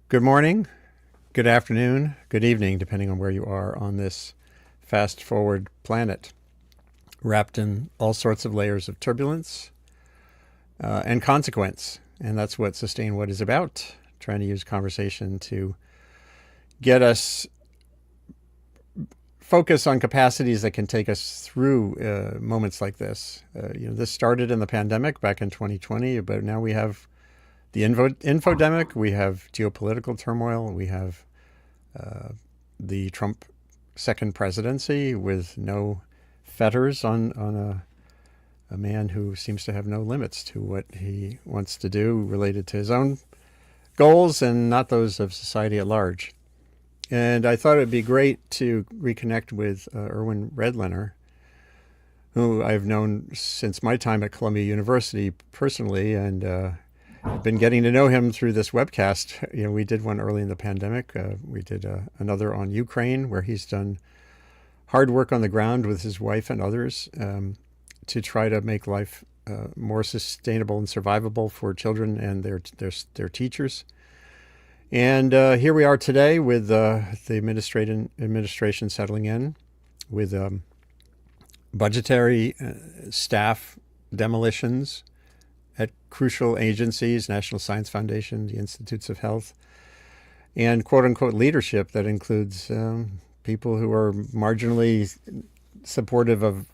Good morning, good afternoon, good evening, depending on where you are on this fast forward planet, wrapped in all sorts of layers of turbulence and consequence. And that's what Sustain What is about, trying to use conversation to get us focus on capacities that can take us through moments like this. This started in the pandemic back in 2020, but now we have the infodemic, we have geopolitical turmoil, we have the Trump second presidency with no fetters on a man who seems to have no limits to what he wants to do related to his own goals and not those of society at large. And I thought it would be great to reconnect with Irwin Redlener, who I've known since my time at Columbia University personally, and I've been getting to know him through this webcast. We did one early in the pandemic. We did another on Ukraine, where he's done hard work on the ground with his wife and others to try to make life more sustainable and survivable for children and their teachers. And here we are today with the administration settling in, with budgetary staff demolitions at crucial agencies, National Science Foundation, the Institutes of Health, and quote-unquote leadership that includes people who are marginally supportive of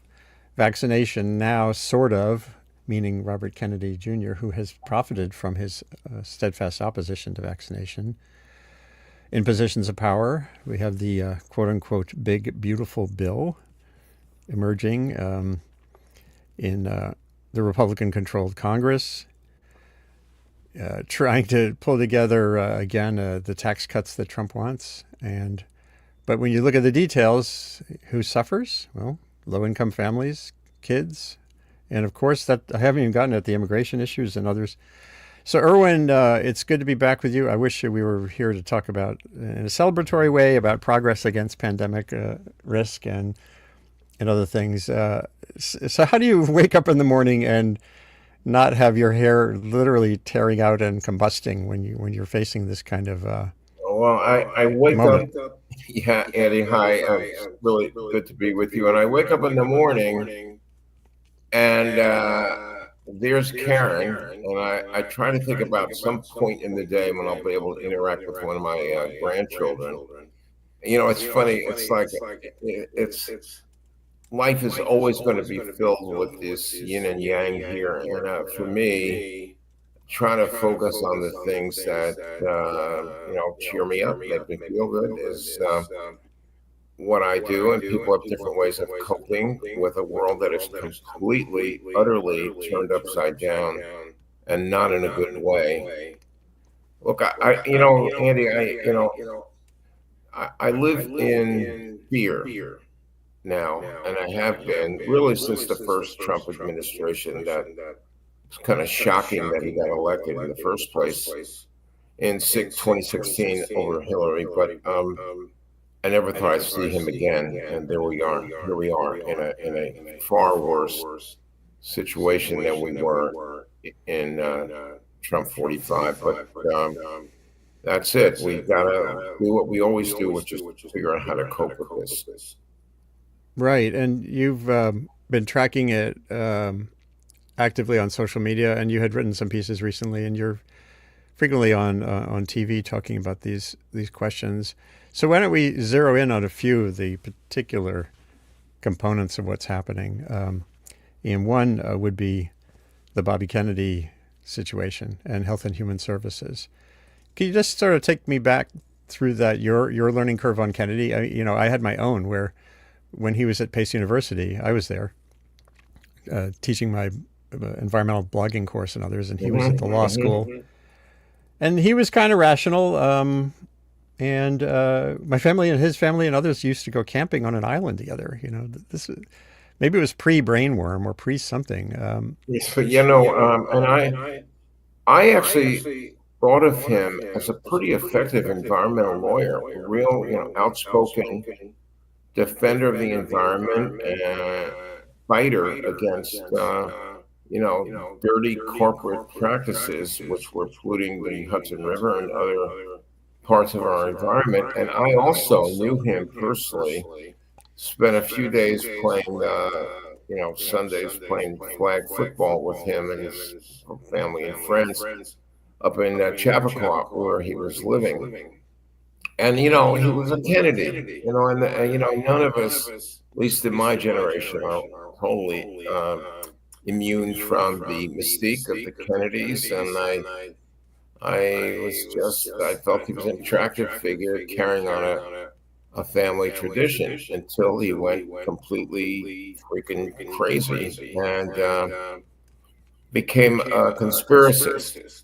vaccination now, sort of, meaning Robert Kennedy Jr., who has profited from his steadfast opposition to vaccination. In positions of power, we have the quote-unquote big, beautiful bill emerging in the Republican-controlled Congress, trying to pull together, again, the tax cuts that Trump wants. But when you look at the details, who suffers? Well, low-income families, kids, and of course, that I haven't even gotten at the immigration issues and others. So, Irwin, it's good to be back with you. I wish we were here to talk about, in a celebratory way, about progress against pandemic risk and other things. So how do you wake up in the morning and not have your hair literally tearing out and combusting when you're facing this kind of Well, I wake up, moment? yeah, Andy, hi. It's really good to be with you. And I wake up in the morning and there's Karen. And I try to think about some point in the day when I'll be able to interact with one of my grandchildren. It's funny. It's like, it's life is always going to be filled with this yin and yang here. And for me, trying to focus on the things that cheer me up, make me feel good is what I do. And people have different ways of coping with a world that is completely, utterly turned upside down and not in a good way. Look, Andy, I live in fear now, and I have been really since the first Trump administration. That it's kind of shocking that he got elected in the first place in 2016 over Hillary, but I never thought I'd see him again, and there we are. Here we are in a far worse situation than we were in Trump 45. But that's it. We gotta do what we always do, which is figure out how to cope with this. Right, and you've been tracking it actively on social media, and you had written some pieces recently, and you're frequently on TV talking about these questions. So why don't we zero in on a few of the particular components of what's happening? And one would be the Bobby Kennedy situation and Health and Human Services. Can you just sort of take me back through that your learning curve on Kennedy? I had my own where when he was at Pace University, I was there teaching my environmental blogging course and others, and he was at the law school. And he was kind of rational. And my family and his family and others used to go camping on an island together. This maybe it was pre-brainworm or pre-something. Yes, but and I actually thought of him as a pretty effective environmental lawyer, a real, outspoken defender of the environment and fighter against, dirty corporate practices, which were polluting the Hudson River and other parts of our environment. And I also knew him personally, spent a few days playing, Sundays playing flag football with him and his family and friends up in Chappaqua where he was living. And, he was a Kennedy, and none of us, at least in my generation, are totally immune from the mystique of the Kennedys. And I felt he was an attractive figure carrying on a family tradition until he went completely freaking crazy and became a conspiracist.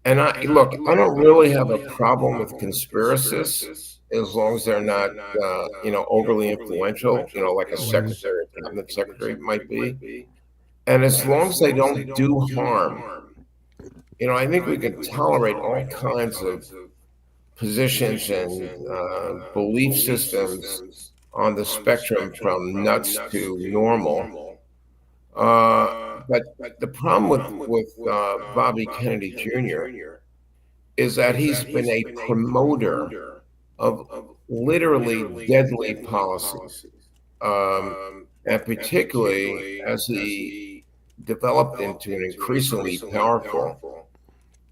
And I don't really have a problem with conspiracists as long as they're not, overly influential, like a secretary, a cabinet secretary might be. And as long as they don't do harm, I think we can tolerate all kinds of positions and belief systems on the spectrum from nuts to normal. Uh, but the problem with Bobby Kennedy Jr. is that he's been a promoter of literally deadly policies, and particularly as he developed into an increasingly powerful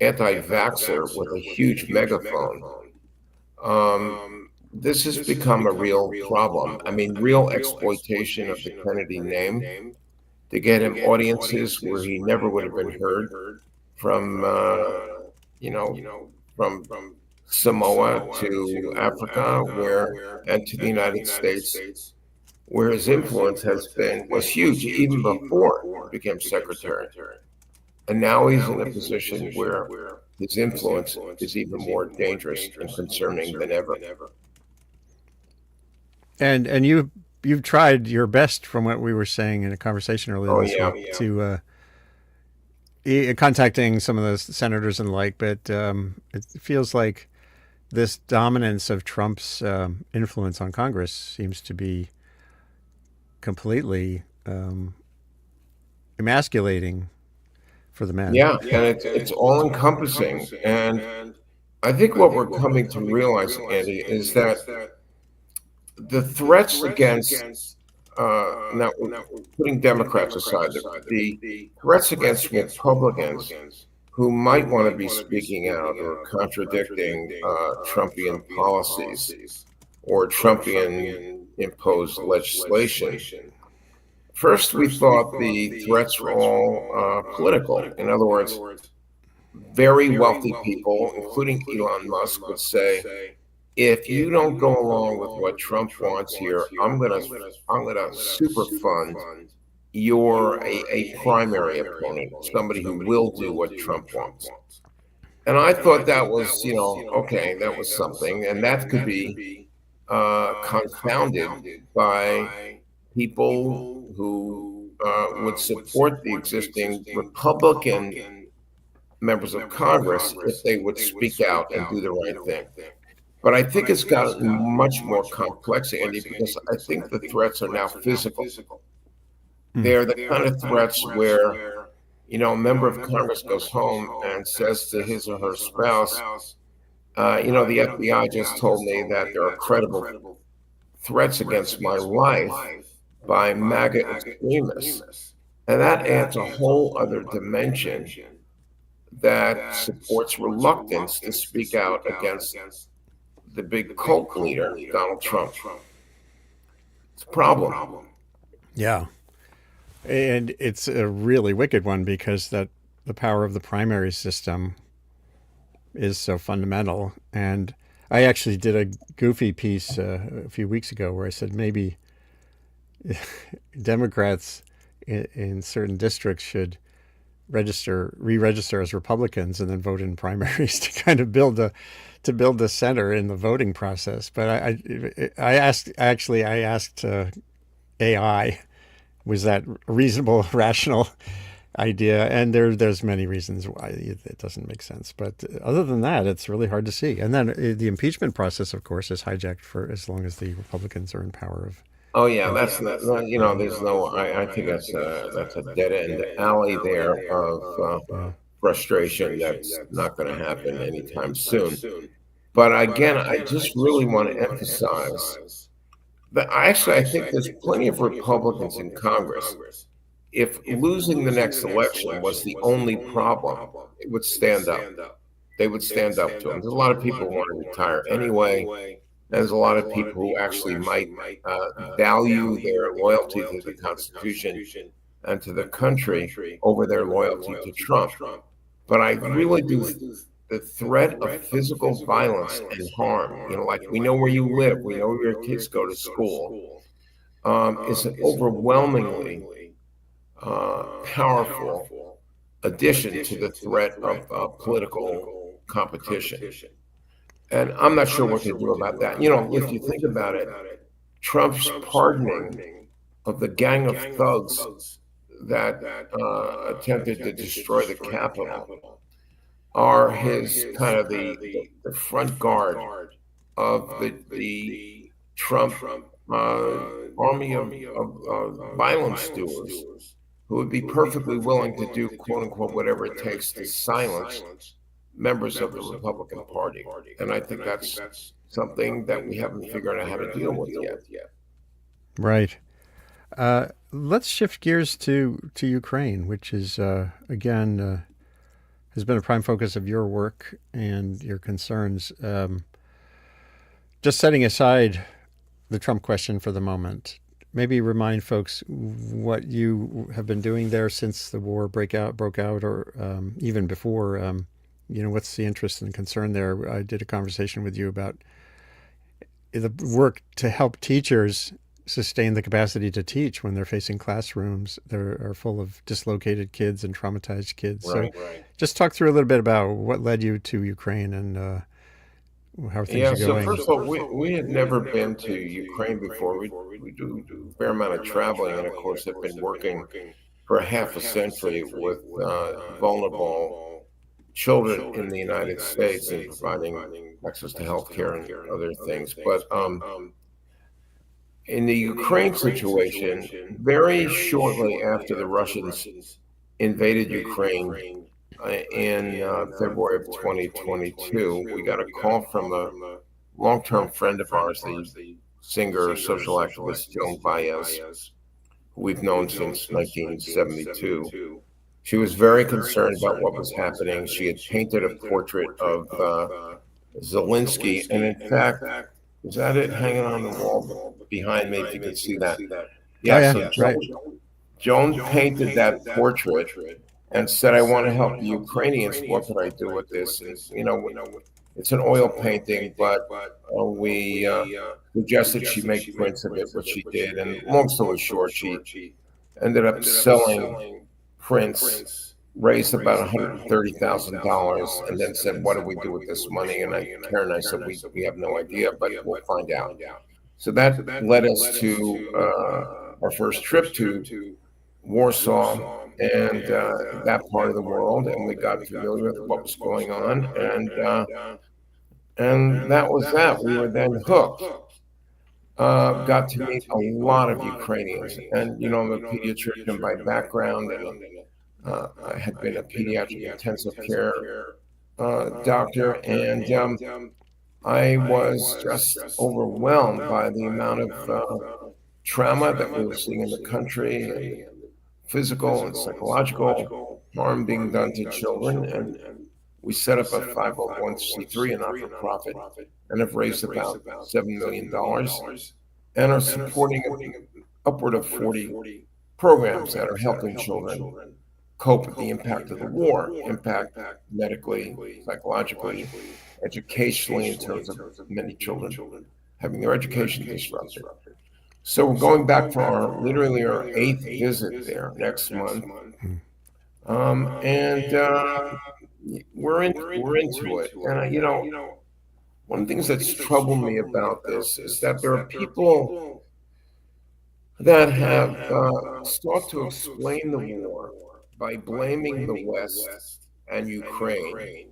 anti-vaxxer with a huge megaphone. Um, this has become a real problem. I mean, real exploitation of the Kennedy name to get him audiences where he never would have been heard from, you know, from Samoa to Africa, and to the United States, where his influence was huge even before he became secretary. And now he's in a position where his influence is even more dangerous and concerning than ever. And you've tried your best, from what we were saying in a conversation earlier this week, to contacting some of the senators and the like, but it feels like this dominance of Trump's influence on Congress seems to be completely emasculating for the man. Yeah, and it's all encompassing. And I think what we're coming to realize, Andy, is that the threats against, now putting Democrats aside, the threats against Republicans who might want to be speaking out or contradicting Trumpian policies or Trumpian imposed legislation. First, we thought the threats were all political. In other words, very wealthy people, including Elon Musk, would say, if you don't go along with what Trump wants here, I'm gonna super fund you're a primary opponent, somebody who will do what Trump wants. And I thought that was, okay, that was something. And that could be confounded by people who would support the existing Republican members of Congress if they would speak out and do the right thing. But I think it's gotten much more complex, Andy, because I think the threats are now physical. They're the kind of threats where, a member of Congress goes home and says to his or her spouse, the FBI just told me that there are credible threats against my life by MAGA extremists. And that adds a whole other dimension that supports reluctance to speak out against the big cult leader, Donald Trump. It's a problem. Yeah. And it's a really wicked one because the power of the primary system is so fundamental. And I actually did a goofy piece a few weeks ago where I said maybe Democrats in certain districts should re-register as Republicans and then vote in primaries to kind of build the center in the voting process. But I asked AI, was that a reasonable, rational idea? And there's many reasons why it doesn't make sense. But other than that, it's really hard to see. And then the impeachment process, of course, is hijacked for as long as the Republicans are in power. Oh yeah, that's not, there's no. I think that's a dead end alley there of frustration that's not going to happen anytime soon. But again, I just really want to emphasize that actually I think there's plenty of Republicans in Congress. If losing the next election was the only problem, it would stand up. They would stand up to him. There's a lot of people who want to retire anyway. There's a lot of people who actually might value their loyalty to the Constitution and to the country over their loyalty to Trump. But I really do. The threat of physical violence and harm, like we know where you live, we know where your kids go to school, is an overwhelmingly powerful addition to the threat of political competition. And I'm not sure what to do about that. If you think about it, Trump's pardoning of the gang of thugs that attempted to destroy the Capitol are his kind of the front guard of the Trump army of violence stewards who would be perfectly willing to do, quote unquote, whatever it takes to silence members of the Republican Party. And I think that's something that we haven't figured out how to deal with yet. Right. Let's shift gears to Ukraine, which is, again, has been a prime focus of your work and your concerns. Just setting aside the Trump question for the moment, maybe remind folks what you have been doing there since the war broke out, or even before. What's the interest and concern there? I did a conversation with you about the work to help teachers sustain the capacity to teach when they're facing classrooms that are full of dislocated kids and traumatized kids. Right. So just talk through a little bit about what led you to Ukraine and how things are going. So first of all, we had never been to Ukraine before. We do a fair amount of traveling, and of course have been working for half a century with vulnerable children in the United States and providing access to health care and other things. But in the Ukraine situation, very shortly after the Russians invaded Ukraine in February of 2022, we got a call from a long-term friend of ours, the singer, social activist Joan Baez, who we've known since 1972. She was very concerned about what was happening. She had painted a portrait of Zelensky, and in fact, is that it hanging on the wall behind me, if you can see that? Yeah, so Joan painted that portrait and said, I want to help the Ukrainians. What can I do with this? And, it's an oil painting, but we suggested she make prints of it, which she did. And long story short, she ended up selling prints, raised about $130,000, and then said, what do we do with this money? And Karen and I said, we have no idea, but we'll find out. So that led us to our first trip to Warsaw and that part of the world, and we got familiar with what was going on, and that was that. We were then hooked. Got to meet a lot of Ukrainians, and I'm a pediatrician by background, and I had been a pediatric intensive care doctor, and I was just overwhelmed by the amount of trauma that we were seeing in the country, and physical and psychological harm being done to children. And we set up a 501c3, a not-for-profit, and have raised about $7 million and are supporting upward of 40 programs that are helping children cope with the impact of the war, impact medically, psychologically, educationally, in terms of many children having their education disrupted. So we're going back for literally our 8th visit there next month, and we're into it. And one of the things that's troubled me about this is that there are people that have sought to explain the war by blaming the West and Ukraine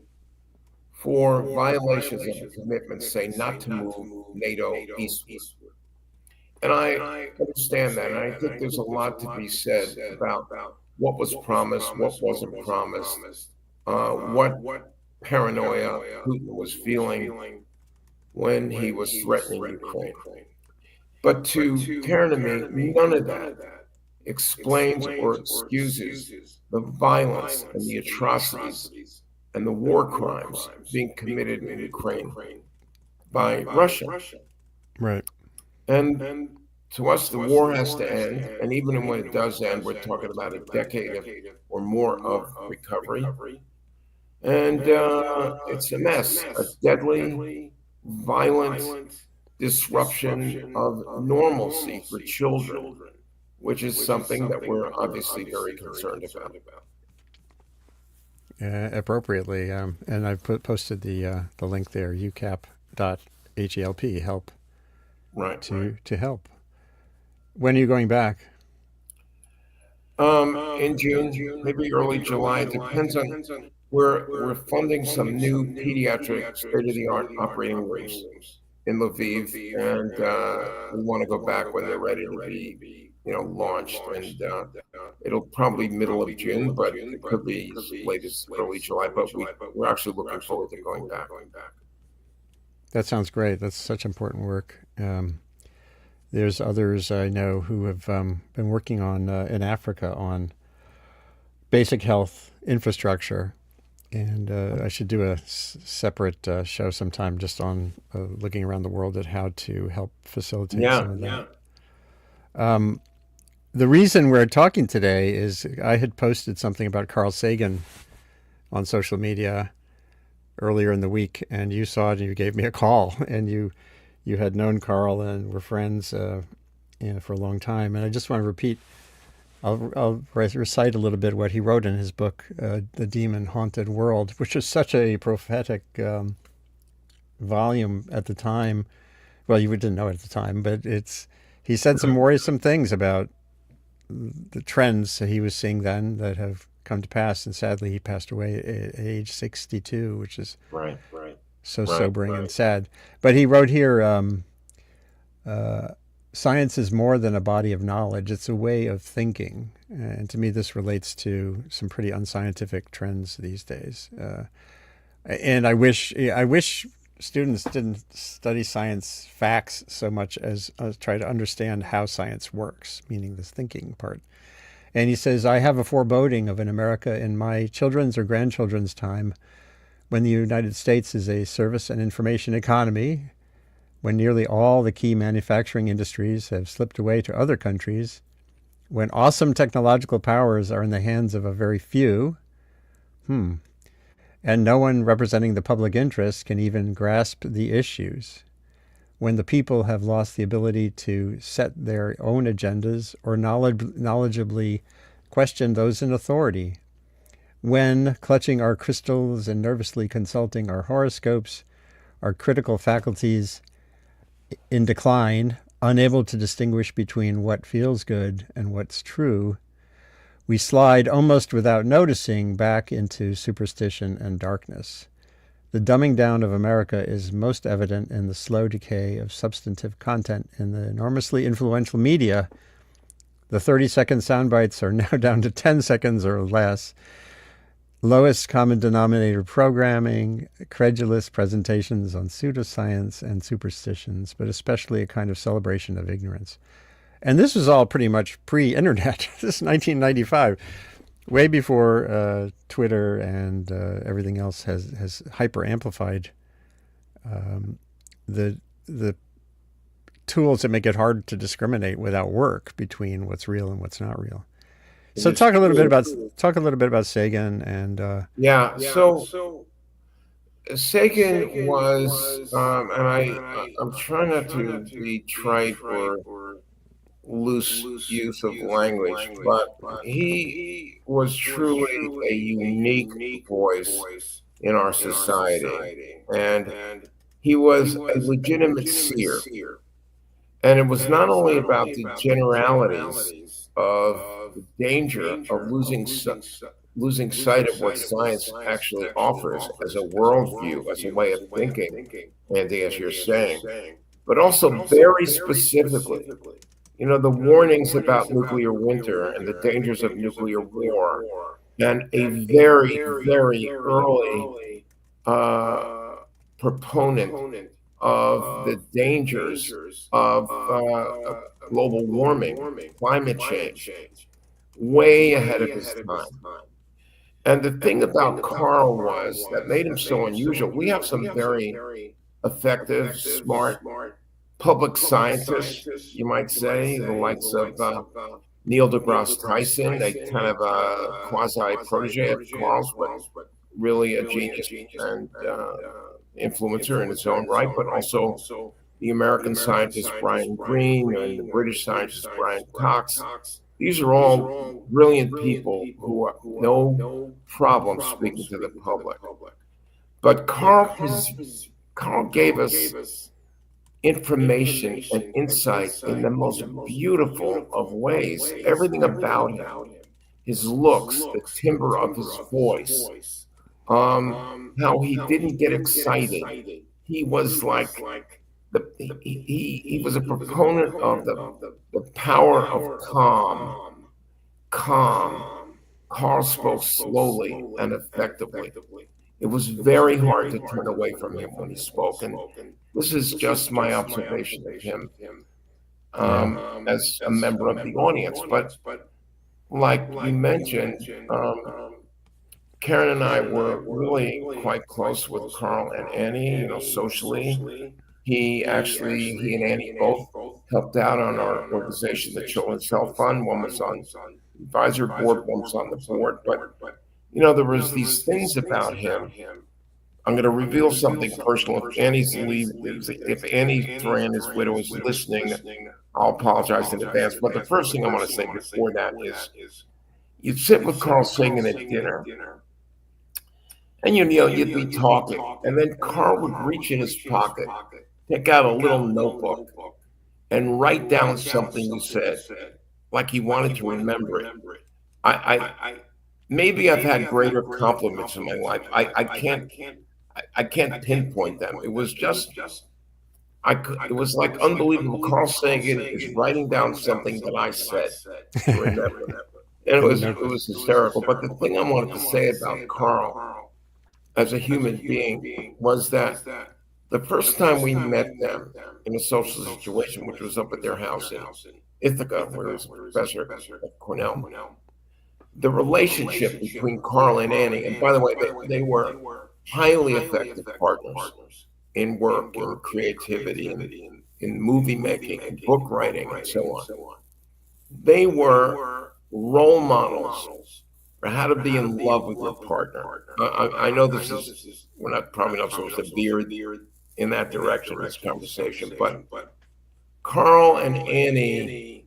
for violations of the commitments, say, not to move NATO eastward. And I understand that, and I think there's a lot to be said about what was promised, what wasn't promised, what paranoia Putin was feeling when he was threatening Ukraine. But to Karen and me, none of that explains or excuses the violence and the atrocities and the war crimes being committed in Ukraine by Russia. Right. And to us, the war has to end. And even when it does end, we're talking about a decade or more of recovery. And it's a mess, a deadly, violent disruption of normalcy for children, which is something that we're obviously very concerned about. Appropriately. And I've posted the link there, ucap.help, help Right. to help. When are you going back? In June, maybe early July. It depends on. We're funding some new pediatric state-of-the-art operating rooms in Lviv, and we want to go back when they're ready to be, launched. And it'll probably middle of June, but it could be as late as early July. But we're actually looking forward to going back. That sounds great. That's such important work. There's others I know who have been working on in Africa on basic health infrastructure. And I should do a separate show sometime just on looking around the world at how to help facilitate some of that. The reason we're talking today is I had posted something about Carl Sagan on social media earlier in the week, and you saw it and you gave me a call, and you had known Carl and were friends for a long time. And I just want to repeat, I'll recite a little bit what he wrote in his book, The Demon Haunted World, which is such a prophetic volume at the time. Well, you didn't know it at the time, but he said some worrisome things about the trends that he was seeing then that have come to pass. And sadly, he passed away at age 62, which is so sobering and sad. But he wrote here, science is more than a body of knowledge. It's a way of thinking. And to me, this relates to some pretty unscientific trends these days. And I wish students didn't study science facts so much as try to understand how science works, meaning this thinking part. And he says, I have a foreboding of an America in my children's or grandchildren's time when the United States is a service and information economy, when nearly all the key manufacturing industries have slipped away to other countries, when awesome technological powers are in the hands of a very few, and no one representing the public interest can even grasp the issues, when the people have lost the ability to set their own agendas or knowledgeably question those in authority, when, clutching our crystals and nervously consulting our horoscopes, our critical faculties in decline, unable to distinguish between what feels good and what's true, we slide almost without noticing back into superstition and darkness. The dumbing down of America is most evident in the slow decay of substantive content in the enormously influential media. The 30-second sound bites are now down to 10 seconds or less. Lowest common denominator programming, credulous presentations on pseudoscience and superstitions, but especially a kind of celebration of ignorance. And this was all pretty much pre-internet. This is 1995, way before Twitter and everything else has hyper-amplified the tools that make it hard to discriminate without work between what's real and what's not real. So talk a little bit about Sagan and So Sagan was, and I'm trying not to be trite or loose use of language, but he was truly a unique voice in our society, and he was a legitimate seer. And it was not only about the generalities of the danger of losing sight of what science actually offers as a worldview, as a way of thinking, Andy, as you're saying, but also very specifically, the warnings about nuclear winter and the dangers of nuclear war, and a very, very early proponent of the dangers of global warming, climate change, way ahead of his time. And the thing about Carl was that made him so unusual. We have some very effective, smart public scientists, you might say, the likes of Neil deGrasse Tyson, a kind of a quasi protege of Carl's, but really a genius and influencer in his own right, but also the American scientist Brian Greene and the British scientist Brian Cox. These are all brilliant people who have no problem speaking to the public. But Carl gave us information and insight in the most beautiful of ways. Everything about him, his looks, the timbre of his voice, how he didn't get excited. He was like he was a proponent of the power of calm. Calm. Carl spoke slowly and effectively. It was very hard to turn away from him when he spoke, and this is just my observation of him Yeah. as a member of the audience. But like you mentioned, Karen and I were really quite close with Carl and Annie, socially. He and Annie both helped out on our organization, the Children's Health Fund. One was on the advisory board, one was on the board. But, there was these things about him. I'm going to reveal something personal. If Annie Duran, his widow, is listening, I'll apologize in advance. But the first thing I want to say before that is you'd sit with Carl Sagan at dinner, and you'd be talking, and then Carl would reach in his pocket, take out a little notebook, and write down something you said, like he wanted to remember it. I maybe I've had greater compliments in my life. I can't pinpoint them. It was just it was like unbelievable. Carl Sagan is writing down something that I said to remember, and it was hysterical. But the thing I wanted to say about Carl as a human being was that the first time we met them in a social situation, which was up at their house in Ithaca, where he was a professor at Cornell, the relationship between Carl and Annie, and by the way, they were highly effective partners in work, in creativity, in movie making, in book writing, and so on. They were role models for how to be in love with your partner. I know we're probably not supposed to veer in that direction in this conversation, but Carl and Annie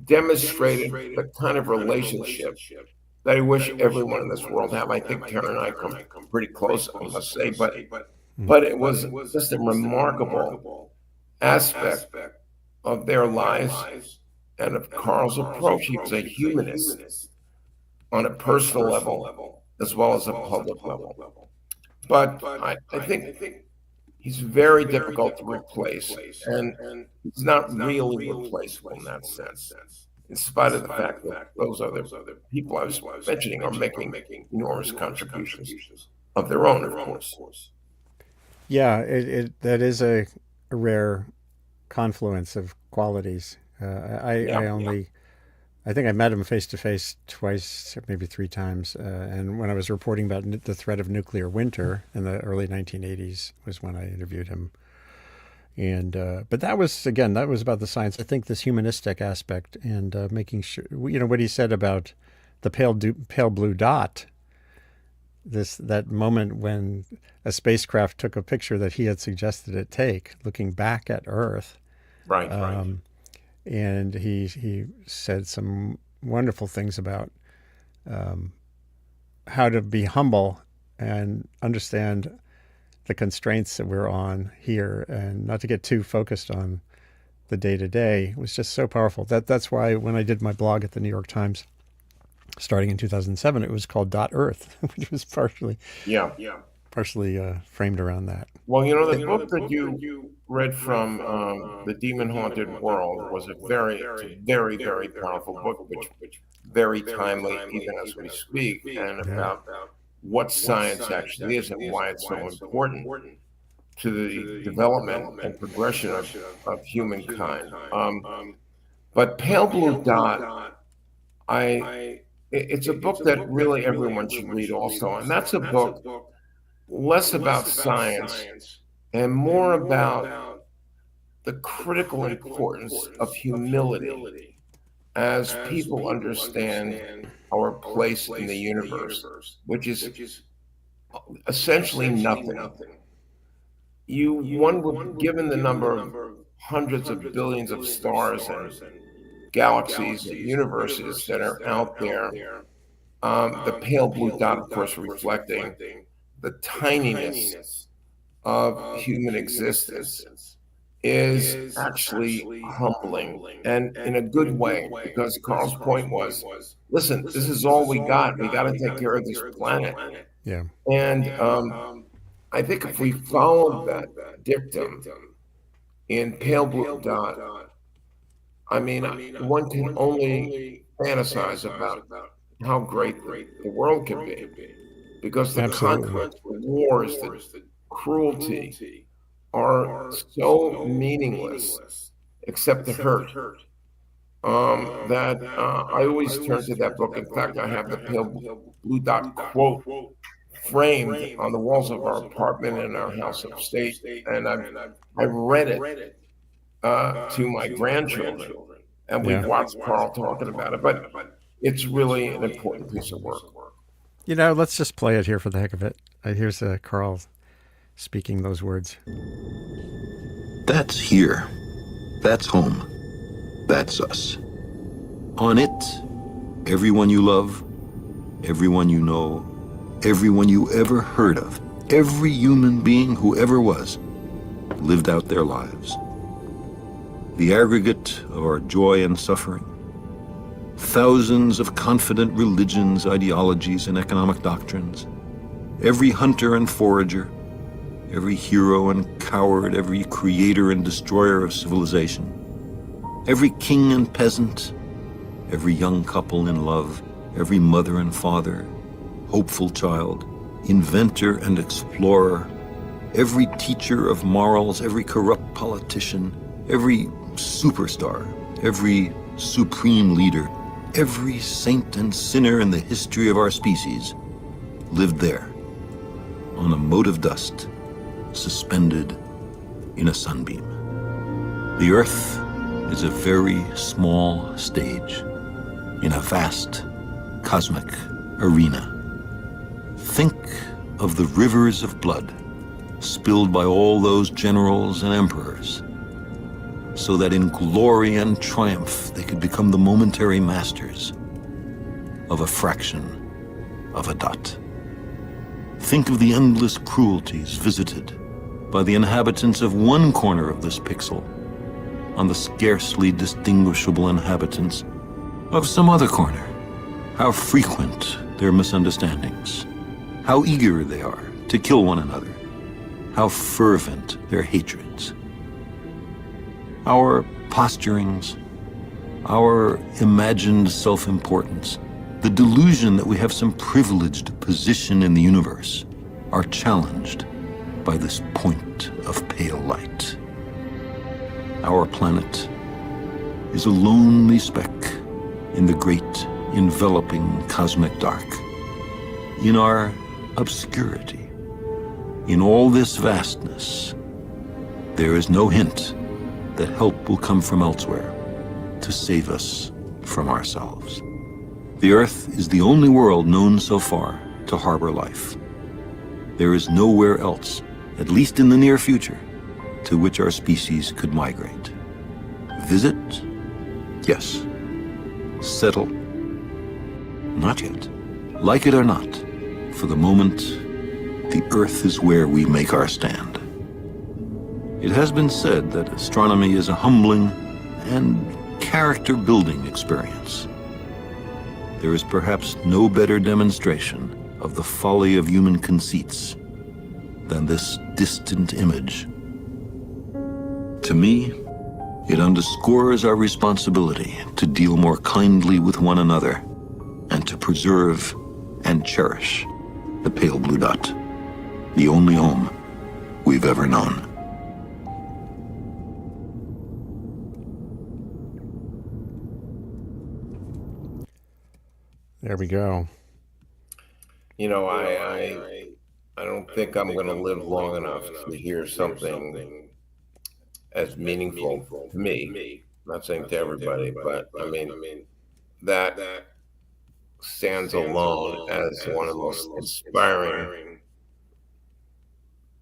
demonstrated the kind of relationship that I wish everyone in this world had. I think Karen and I come pretty close, I must say, but it was just a remarkable aspect of their lives and of Carl's approach. He was a humanist on a personal level as well as a public level. But I think he's very difficult to replace, and he's not really replaceable in that sense, in spite of the fact that those other people I was mentioning are making enormous contributions of their own, of course. Yeah, that is a rare confluence of qualities. Yeah. I think I met him face to face twice, maybe three times. And when I was reporting about the threat of nuclear winter in the early 1980s was when I interviewed him. And but that was about the science. I think this humanistic aspect and making sure, what he said about the pale blue dot. That moment when a spacecraft took a picture that he had suggested it take, looking back at Earth. Right. And he said some wonderful things about how to be humble and understand the constraints that we're on here, and not to get too focused on the day to day. It was just so powerful. That's why when I did my blog at the New York Times, starting in 2007, it was called Dot Earth, which was partially framed around that. Well, the book that you read from The Demon Haunted World was a very, very powerful book, which very timely, even as we speak, and about what science actually is and why it's so important to the development and progression of humankind. But Pale Blue Dot, it's a book that really everyone should read also. And that's a book less about science and more about the critical importance of humility as people understand our place in the universe, which is essentially nothing. One would, given the number of hundreds of billions of stars and galaxies and universes that are out there, the pale blue dot, of course, reflecting the tininess of human existence, is actually humbling, and in a good way, because Carl's point was, listen, this is all we got. We got to take care of this planet. Yeah. And I think if we followed that dictum in Pale Blue Dot, I mean, one can only fantasize about how great the world can be, because the conflict, the wars, the cruelty are so meaningless, except the hurt, that I always turn to that book. In fact, I have the Pale Blue Dot quote framed on the walls of our apartment in our house upstate, and I've read it to my grandchildren, and we've watched Carl talking about it. But it's really an important piece of work. You know, let's just play it here for the heck of it. Here's Carl speaking those words. That's here. That's home. That's us. On it, everyone you love, everyone you know, everyone you ever heard of, every human being who ever was, lived out their lives. The aggregate of our joy and suffering, thousands of confident religions, ideologies, and economic doctrines, every hunter and forager, every hero and coward, every creator and destroyer of civilization, every king and peasant, every young couple in love, every mother and father, hopeful child, inventor and explorer, every teacher of morals, every corrupt politician, every superstar, every supreme leader, every saint and sinner in the history of our species lived there, on a mote of dust, suspended in a sunbeam. The Earth is a very small stage in a vast cosmic arena. Think of the rivers of blood spilled by all those generals and emperors, so that in glory and triumph they could become the momentary masters of a fraction of a dot. Think of the endless cruelties visited by the inhabitants of one corner of this pixel on the scarcely distinguishable inhabitants of some other corner. How frequent their misunderstandings, how eager they are to kill one another, how fervent their hatreds. Our posturings, our imagined self-importance, the delusion that we have some privileged position in the universe, are challenged by this point of pale light. Our planet is a lonely speck in the great enveloping cosmic dark. In our obscurity, in all this vastness, there is no hint that help will come from elsewhere to save us from ourselves. The Earth is the only world known so far to harbor life. There is nowhere else, at least in the near future, to which our species could migrate. Visit? Yes. Settle? Not yet. Like it or not, for the moment, the Earth is where we make our stand. It has been said that astronomy is a humbling and character-building experience. There is perhaps no better demonstration of the folly of human conceits than this distant image. To me, it underscores our responsibility to deal more kindly with one another and to preserve and cherish the pale blue dot, the only home we've ever known. There we go. I don't think I'm going to live long enough to hear something as meaningful to me. I'm not saying to everybody, but I mean, that stands alone as one of the most inspiring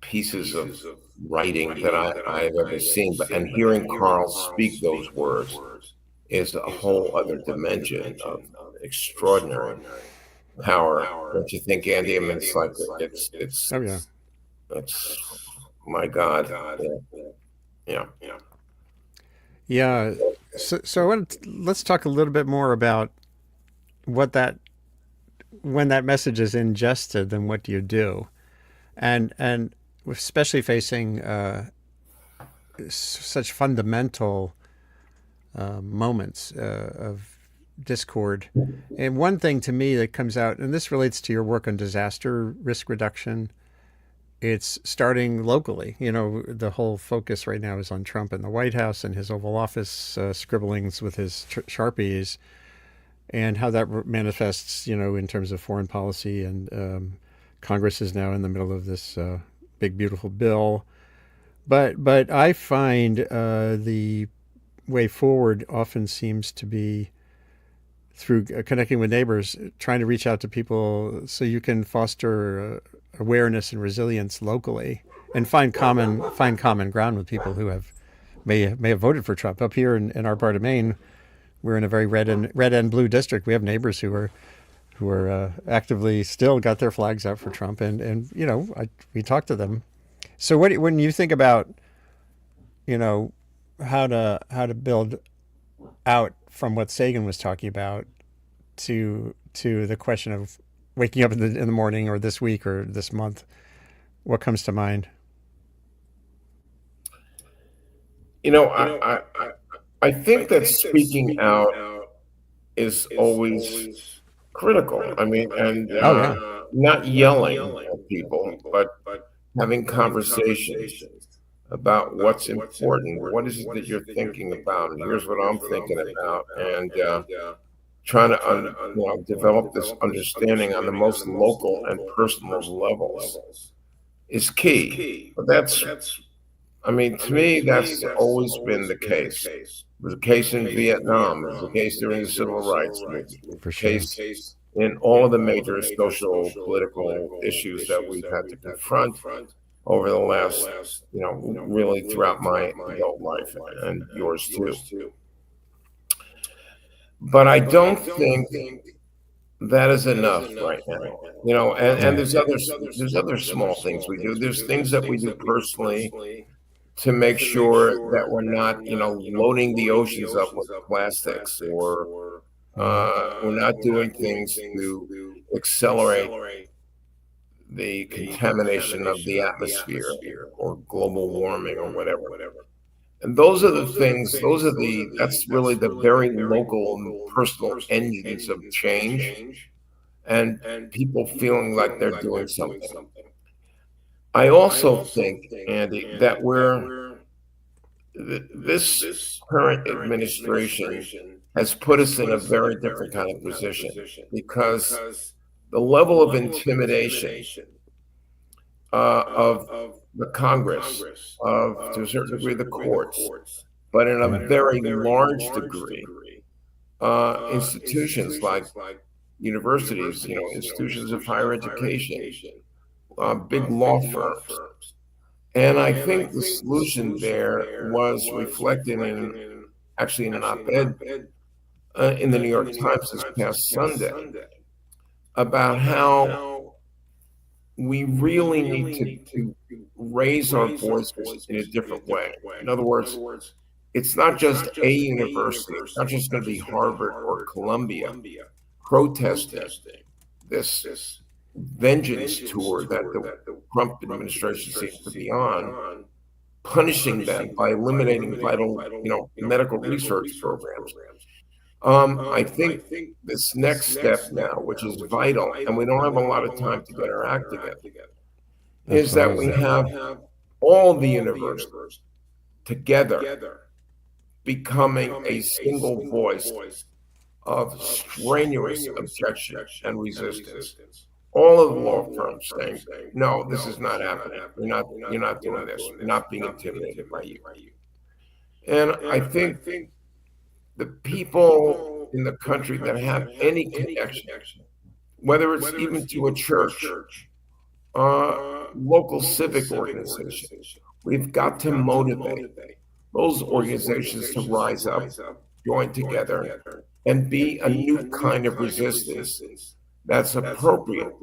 pieces of writing that I've ever seen. And hearing Carl speak those words is a whole other dimension of extraordinary power. Don't you think, Andy? I mean, it's like it's Oh yeah. it's my God. Yeah. So let's talk a little bit more about when that message is ingested, then what do you do? And especially facing such fundamental moments of discord. And one thing to me that comes out, and this relates to your work on disaster risk reduction, it's starting locally. The whole focus right now is on Trump and the White House and his Oval Office scribblings with his Sharpies, and how that manifests, in terms of foreign policy. And Congress is now in the middle of this big, beautiful bill. But I find the way forward often seems to be through connecting with neighbors, trying to reach out to people so you can foster awareness and resilience locally, and find common ground with people who may have voted for Trump. Up here in our part of Maine, we're in a very red and blue district. We have neighbors who are actively still got their flags out for Trump, and we talk to them. So when you think about how to build out from what Sagan was talking about to the question of waking up in the morning, or this week, or this month, what comes to mind? I think that speaking out is always critical. I mean, and not yelling at people, but having conversations about what's important. What is it that you're thinking about? And here's what I'm thinking about. And trying to develop this understanding on the most local and personal levels is key. But to me, that's always been the case. It was the case in Vietnam. It was the case during the civil rights movement. For sure. Case in all of the major social, political issues that we've had to confront over the last, really throughout my adult life, and yours too. But I don't think that is enough right now. And there's other small things we do. There's things that we do personally to make sure that we're not, loading the oceans up with plastics, or we're not doing things to accelerate the contamination of the atmosphere, or global warming, or whatever. And those are the things, that's really the very local and personal engines of change, and people feeling like they're doing something. I also think, Andy, that this current administration has put us in a very different kind of position, because the level of intimidation of the Congress, to a certain degree, the courts, but in a very large degree, institutions like universities, institutions of higher education, big law firms. And I think the solution there was reflected in an op-ed in the New York Times this past Sunday, about how we really need to raise our voices in a different way. In other words, it's not just a university, it's not just going to be Harvard or Columbia protesting this vengeance tour that the Trump administration seems to be on, punishing them by eliminating vital, medical research programs. I think this next step now, which is vital, and we don't have a lot of time to get our act together, is that we Absolutely. have all the universe together becoming a single voice of strenuous objection and resistance. All of the law firms saying, no, this is not happening. You're not doing this. We're not being intimidated by you. And I think the people in the country that have any connection, whether it's even to a church, local civic organization, we've got to motivate those organizations to rise up, join together, and be a new kind of resistance that's appropriate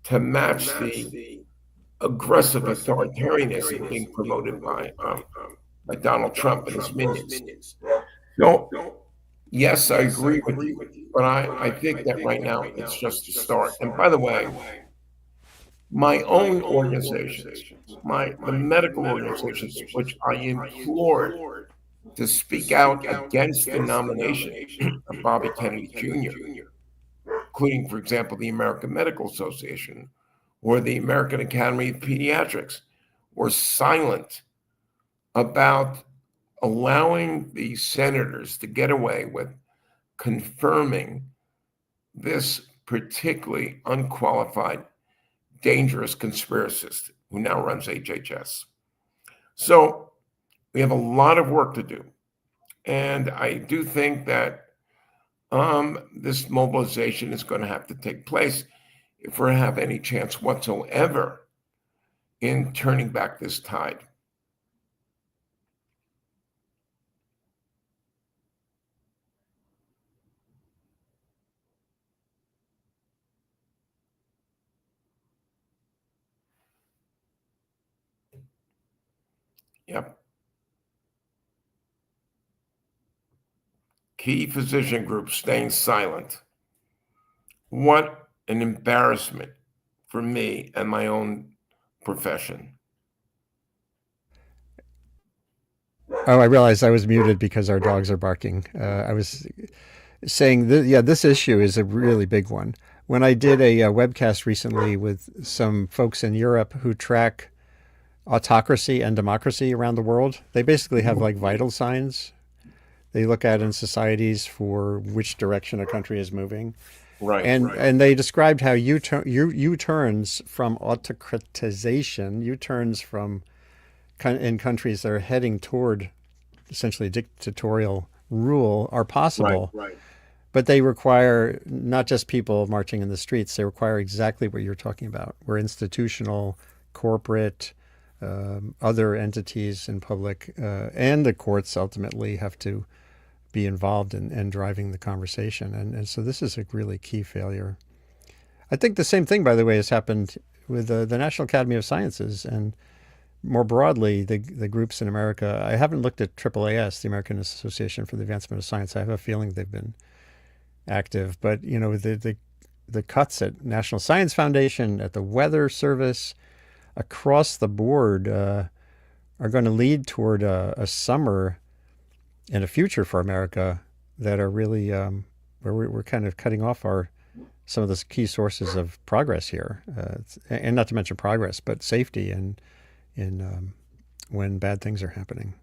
to match the aggressive authoritarianism being promoted by Donald Trump and his minions. So, yes, I agree with you, but I think that right now it's just a start. And by the way, my own organizations, the medical organizations, which I implored to speak out against the nomination of Bobby Kennedy Jr., including, for example, the American Medical Association or the American Academy of Pediatrics, were silent about allowing the senators to get away with confirming this particularly unqualified, dangerous conspiracist who now runs HHS. So we have a lot of work to do. And I do think that this mobilization is going to have to take place if we're to have any chance whatsoever in turning back this tide. Yep. Key physician groups staying silent. What an embarrassment for me and my own profession. Oh, I realized I was muted because our dogs are barking. I was saying, this issue is a really big one. When I did a webcast recently with some folks in Europe who track autocracy and democracy around the world, they basically have like vital signs they look at in societies for which direction a country is moving. Right. And they described how U-turns from autocratization, U-turns from in countries that are heading toward essentially dictatorial rule are possible. Right. But they require not just people marching in the streets. They require exactly what you're talking about, where institutional, corporate, other entities in public and the courts ultimately have to be involved in driving the conversation. And so this is a really key failure. I think the same thing, by the way, has happened with the National Academy of Sciences and more broadly, the groups in America. I haven't looked at AAAS, the American Association for the Advancement of Science. I have a feeling they've been active, but the cuts at National Science Foundation, at the Weather Service, across the board are going to lead toward a summer and a future for America that are really where we're kind of cutting off some of the key sources of progress here, and not to mention progress, but safety and in when bad things are happening.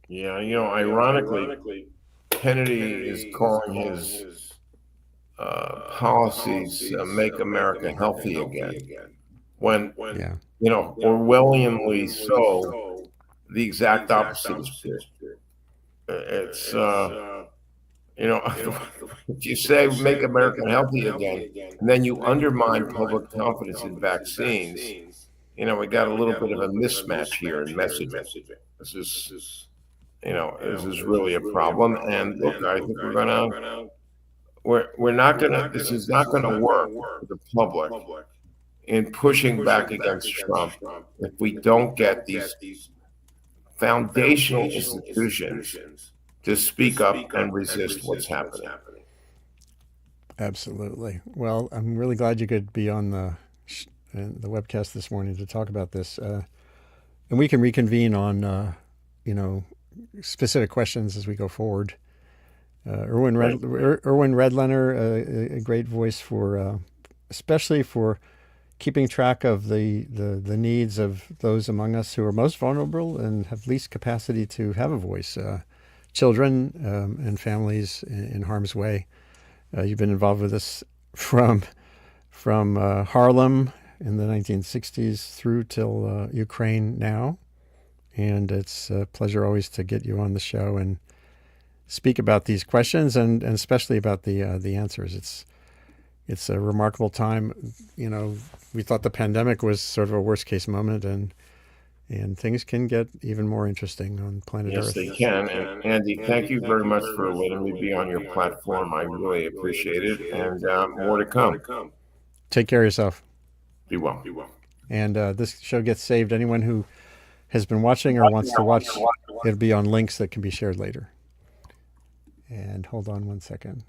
Yeah, ironically, Kennedy is calling his policies "Make America Healthy Again," when Orwellianly so, the exact opposite is true. It's if you say "Make America Healthy Again," and then you undermine public confidence in vaccines. We got a little bit of a mismatch here in messaging. This is really a problem. And look, I think we're not gonna. This is not gonna work for the public in pushing back against Trump if we don't get these foundational institutions to speak up and resist what's happening. Absolutely. Well, I'm really glad you could be on the webcast this morning to talk about this, and we can reconvene on specific questions as we go forward. Irwin Redlener, a great voice for, especially for keeping track of the needs of those among us who are most vulnerable and have least capacity to have a voice. Children and families in harm's way. You've been involved with this from Harlem in the 1960s through till Ukraine now. And it's a pleasure always to get you on the show and speak about these questions and especially about the answers. It's a remarkable time. You know, we thought the pandemic was sort of a worst case moment, and things can get even more interesting on planet Earth. Yes, they can. And Andy, thank you very much for letting me be on your platform. I really appreciate it. And more to come. Take care of yourself. Be well. And this show gets saved. Anyone who has been watching or wants to watch, it'll be on links that can be shared later. And hold on one second.